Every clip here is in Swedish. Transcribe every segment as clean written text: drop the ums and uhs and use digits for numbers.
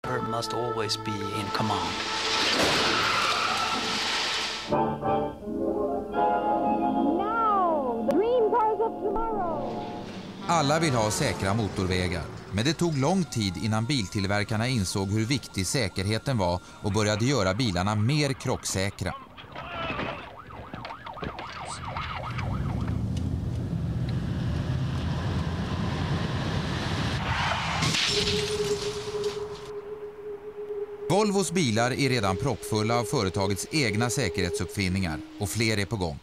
driver must always be in command. Now, the dream cars of tomorrow. Alla vill ha säkra motorvägar, men det tog lång tid innan biltillverkarna insåg hur viktig säkerheten var och började göra bilarna mer krocksäkra. Volvos bilar är redan proppfulla av företagets egna säkerhetsuppfinningar och fler är på gång.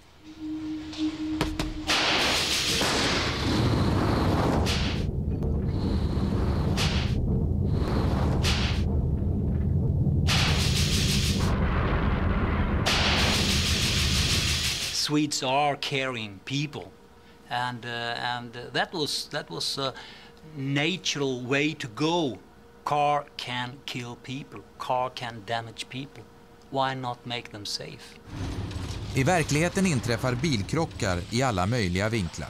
Swedes are caring people, and that was a natural way to go. Car can kill people. Car can damage people. Why not make them safe? I verkligheten inträffar bilkrockar i alla möjliga vinklar.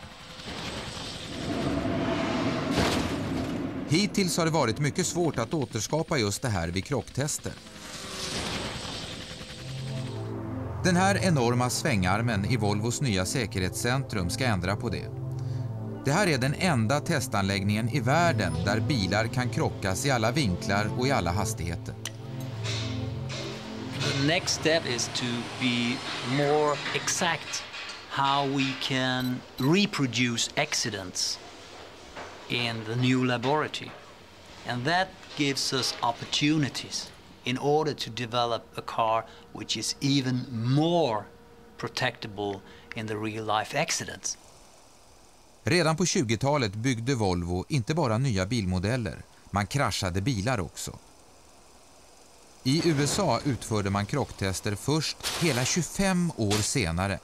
Hittills har det varit mycket svårt att återskapa just det här vid krocktester. Den här enorma svängarmen i Volvos nya säkerhetscentrum ska ändra på det. Det här är den enda testanläggningen i världen där bilar kan krockas i alla vinklar och i alla hastigheter. The next step is to be more exact how we can reproduce accidents in the new laboratory. And that gives us opportunities in order to develop a car which is even more protectable in the real life accidents. Redan på 20-talet byggde Volvo inte bara nya bilmodeller, man kraschade bilar också. I USA utförde man krocktester först hela 25 år senare.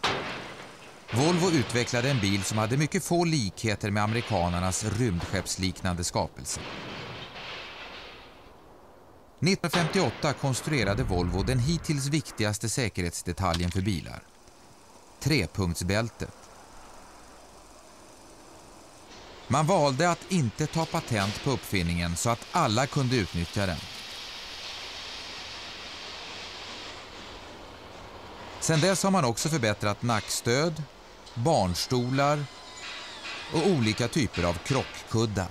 Volvo utvecklade en bil som hade mycket få likheter med amerikanernas rymdskeppsliknande skapelse. 1958 konstruerade Volvo den hittills viktigaste säkerhetsdetaljen för bilar. Trepunktsbältet. Man valde att inte ta patent på uppfinningen så att alla kunde utnyttja den. Sedan dess har man också förbättrat nackstöd, barnstolar och olika typer av krockkuddar.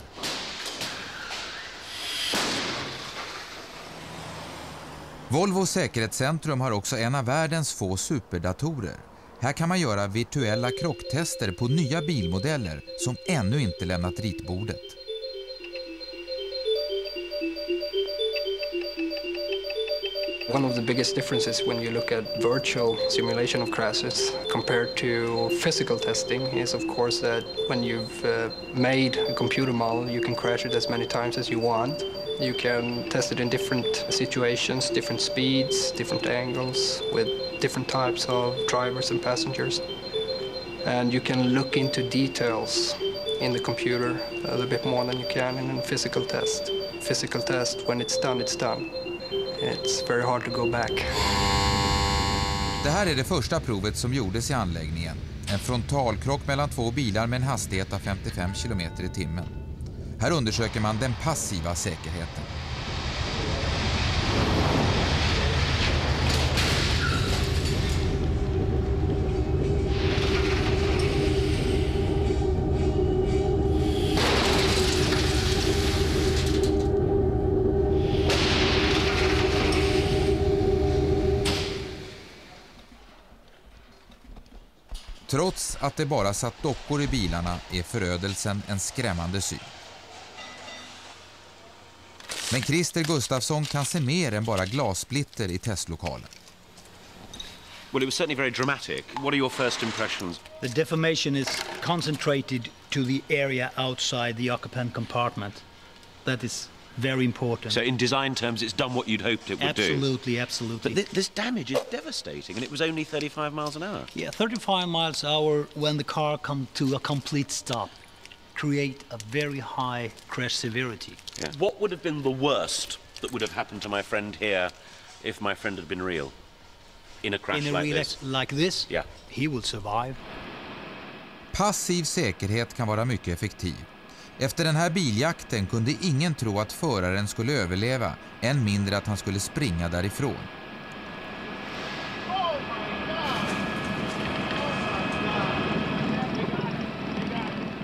Volvos säkerhetscentrum har också en av världens få superdatorer. Här kan man göra virtuella krocktester på nya bilmodeller som ännu inte lämnat ritbordet. One of the biggest differences when you look at virtual simulation of crashes compared to physical testing is of course that when you've made a computer model you can crash it as many times as you want. You can test it in different situations, different speeds, different angles with different types of drivers and passengers. And you can look into details in the computer a little bit more than you can in a physical test. Physical test, when it's done, it's done. It's very hard to go back. Det här är det första provet som gjordes i anläggningen. En frontalkrock mellan två bilar med en hastighet av 55 km i timmen. Här undersöker man den passiva säkerheten. Trots att det bara satt dockor i bilarna är förödelsen en skrämmande syn. Men Christer Gustafsson kan se mer än bara glassplitter i testlokalen. Well, it was certainly very dramatic. What are your first impressions? The deformation is concentrated to the area outside the occupant compartment. That is very important. So in design terms, it's done what you'd hoped it would do? Absolutely, absolutely. But this damage is devastating, and it was only 35 miles an hour. Yeah, 35 miles an hour when the car comes to a complete stop. Create a very high crash severity. Yeah. What would have been the worst that would have happened to my friend here if my friend had been real? In a crash like this? Yeah. He will survive. Passiv säkerhet kan vara mycket effektiv. Efter den här biljakten kunde ingen tro att föraren skulle överleva, än mindre att han skulle springa därifrån.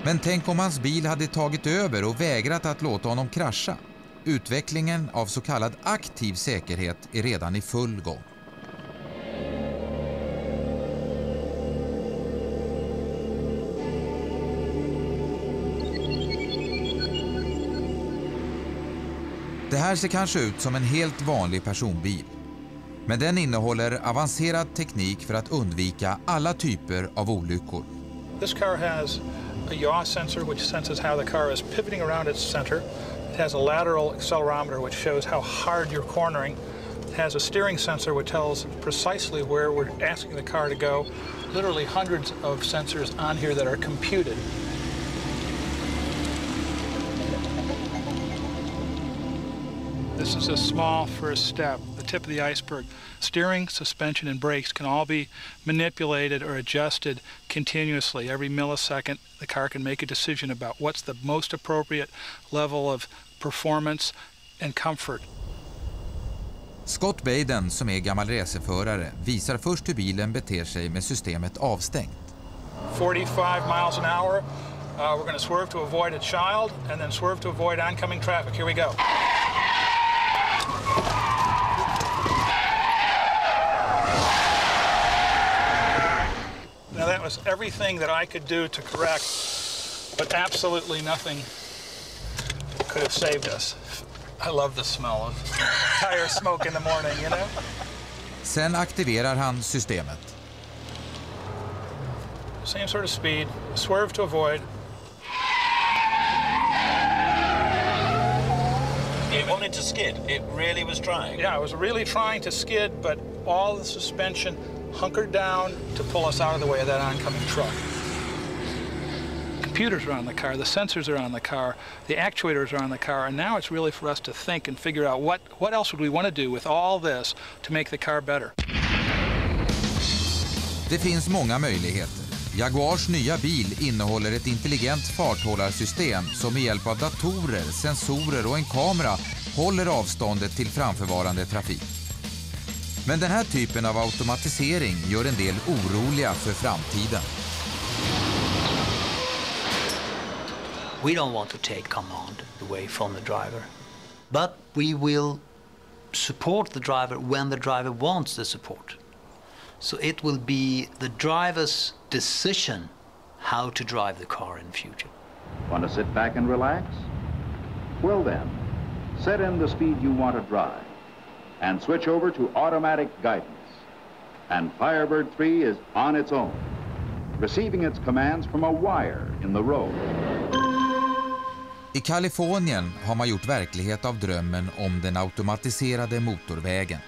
Men tänk om hans bil hade tagit över och vägrat att låta honom krascha. Utvecklingen av så kallad aktiv säkerhet är redan i full gång. Det här ser kanske ut som en helt vanlig personbil. Men den innehåller avancerad teknik för att undvika alla typer av olyckor. This car has a yaw sensor which senses how the car is pivoting around its center. It has a lateral accelerometer which shows how hard you're cornering. It has a steering sensor which tells precisely where we're asking the car to go. Literally hundreds of sensors on here that are computed. This is a small first step, the tip of the iceberg. Steering, suspension, and brakes can all be manipulated or adjusted continuously. Every millisecond, the car can make a decision about what's the most appropriate level of performance and comfort. Scott Baden, som är gammal racerförare, visar först hur bilen beter sig med systemet avstängt. 45 miles an hour. We're going to swerve to avoid a child and then swerve to avoid oncoming traffic. Here we go. Now that was everything that I could do to correct, but absolutely nothing could have saved us. I love the smell of tire smoke in the morning, you know? Sen aktiverar han systemet. Same sort of speed, swerve to avoid. It wanted to skid. It really was trying. Yeah, I was really trying to skid, but all the suspension hunkered down to pull us out of the way of that oncoming truck. Computers are on the car, the sensors are on the car, the actuators are on the car, and now it's really for us to think and figure out what else would we want to do with all this to make the car better. Det finns många möjligheter. Jaguars nya bil innehåller ett intelligent farthållarsystem som med hjälp av datorer, sensorer och en kamera håller avståndet till framförvarande trafik. Men den här typen av automatisering gör en del oroliga för framtiden. We don't want to take command away from the driver, but we will support the driver when the driver wants the support. So it will be the driver's decision how to drive the car in the future. Want to sit back and relax? Well then, set in the speed you want to drive and switch over to automatic guidance. And Firebird 3 is on its own, receiving its commands from a wire in the road. I Kalifornien har man gjort verklighet av drömmen om den automatiserade motorvägen.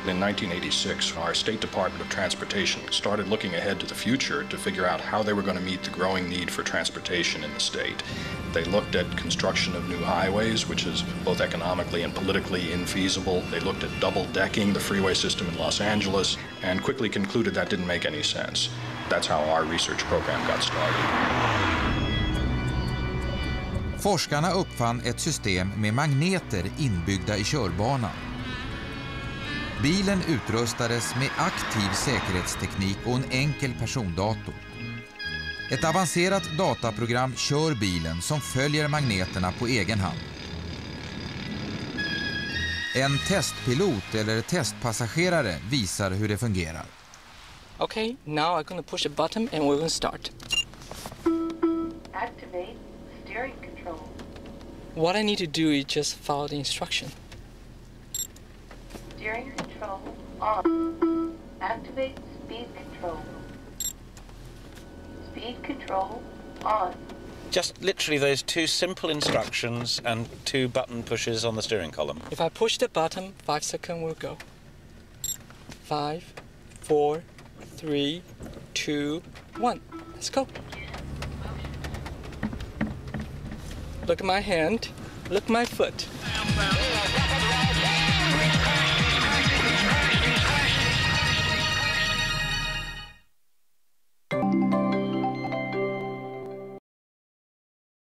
In 1986, our State Department of Transportation started looking ahead to the future to figure out how they were going to meet the growing need for transportation in the state. They looked at construction of new highways, which is both economically and politically infeasible. They looked at double-decking the freeway system in Los Angeles and quickly concluded that didn't make any sense. That's how our research program got started. Forskarna uppfann ett system med magneter inbyggda i körbanan. Bilen utrustades med aktiv säkerhetsteknik och en enkel persondator. Ett avancerat dataprogram kör bilen som följer magneterna på egen hand. En testpilot eller testpassagerare visar hur det fungerar. Okay, now I'm going to push a button and we're going to start. Activate steering control. What I need to do is just follow the instruction. Steering control on. Activate speed control. Speed control on. Just literally those two simple instructions and two button pushes on the steering column. If I push the button, 5 seconds will go. 5, 4, 3, 2, 1. Let's go. Look at my hand. Look at my foot.